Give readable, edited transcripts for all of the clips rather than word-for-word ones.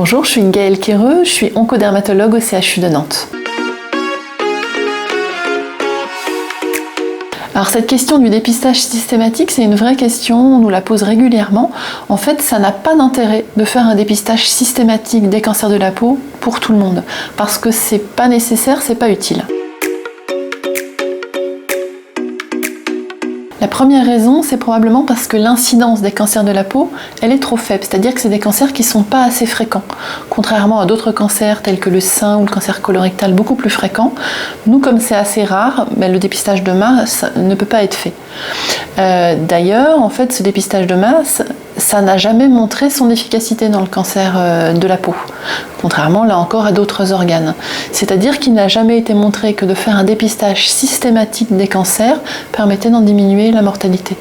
Bonjour, je suis Gaëlle Quéreux, je suis oncodermatologue au CHU de Nantes. Alors cette question du dépistage systématique, c'est une vraie question, on nous la pose régulièrement. En fait, ça n'a pas d'intérêt de faire un dépistage systématique des cancers de la peau pour tout le monde, parce que c'est pas nécessaire, c'est pas utile. La première raison, c'est probablement parce que l'incidence des cancers de la peau, elle est trop faible, c'est-à-dire que c'est des cancers qui ne sont pas assez fréquents. Contrairement à d'autres cancers tels que le sein ou le cancer colorectal beaucoup plus fréquents, nous, comme c'est assez rare, le dépistage de masse ne peut pas être fait. D'ailleurs, en fait, ce dépistage de masse, ça n'a jamais montré son efficacité dans le cancer de la peau, contrairement là encore à d'autres organes. C'est-à-dire qu'il n'a jamais été montré que de faire un dépistage systématique des cancers permettait d'en diminuer la mortalité.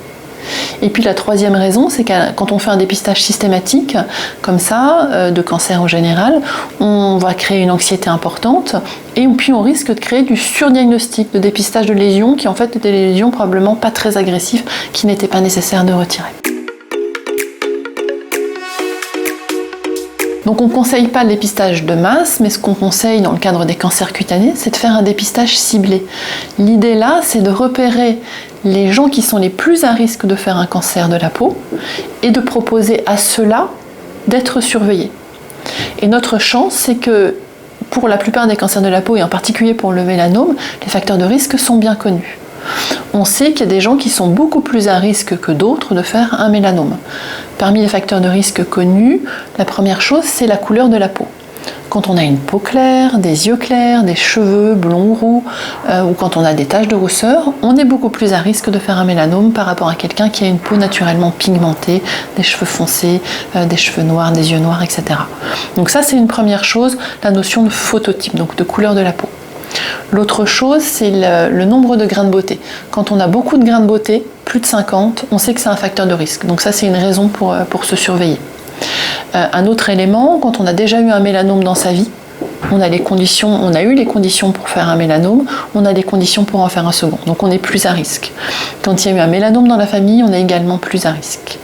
Et puis la troisième raison, c'est que quand on fait un dépistage systématique, comme ça, de cancer en général, on va créer une anxiété importante et puis on risque de créer du surdiagnostic, de dépistage de lésions qui en fait étaient des lésions probablement pas très agressives, qui n'étaient pas nécessaires de retirer. Donc on ne conseille pas le dépistage de masse, mais ce qu'on conseille dans le cadre des cancers cutanés, c'est de faire un dépistage ciblé. L'idée là, c'est de repérer les gens qui sont les plus à risque de faire un cancer de la peau et de proposer à ceux-là d'être surveillés. Et notre chance, c'est que pour la plupart des cancers de la peau, et en particulier pour le mélanome, les facteurs de risque sont bien connus. On sait qu'il y a des gens qui sont beaucoup plus à risque que d'autres de faire un mélanome. Parmi les facteurs de risque connus, la première chose, c'est la couleur de la peau. Quand on a une peau claire, des yeux clairs, des cheveux blonds ou roux, ou quand on a des taches de rousseur, on est beaucoup plus à risque de faire un mélanome par rapport à quelqu'un qui a une peau naturellement pigmentée, des cheveux foncés, des cheveux noirs, des yeux noirs, etc. Donc ça, c'est une première chose, la notion de phototype, donc de couleur de la peau. L'autre chose, c'est le nombre de grains de beauté. Quand on a beaucoup de grains de beauté, plus de 50, on sait que c'est un facteur de risque. Donc ça, c'est une raison pour se surveiller. Un autre élément, quand on a déjà eu un mélanome dans sa vie, on a eu les conditions pour faire un mélanome, on a les conditions pour en faire un second. Donc on est plus à risque. Quand il y a eu un mélanome dans la famille, on est également plus à risque.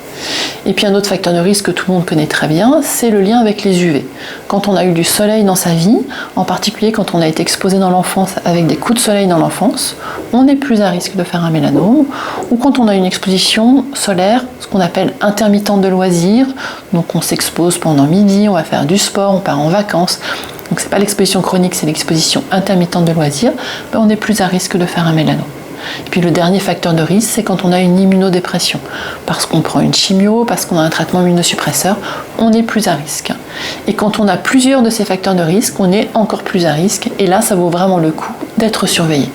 Et puis un autre facteur de risque que tout le monde connaît très bien, c'est le lien avec les UV. Quand on a eu du soleil dans sa vie, en particulier quand on a été exposé dans l'enfance avec des coups de soleil dans l'enfance, on est plus à risque de faire un mélanome. Ou quand on a une exposition solaire, ce qu'on appelle intermittente de loisirs, donc on s'expose pendant midi, on va faire du sport, on part en vacances. Donc c'est pas l'exposition chronique, c'est l'exposition intermittente de loisirs, on est plus à risque de faire un mélanome. Et puis le dernier facteur de risque, c'est quand on a une immunodépression. Parce qu'on prend une chimio, parce qu'on a un traitement immunosuppresseur, on est plus à risque. Et quand on a plusieurs de ces facteurs de risque, on est encore plus à risque. Et là, ça vaut vraiment le coup d'être surveillé.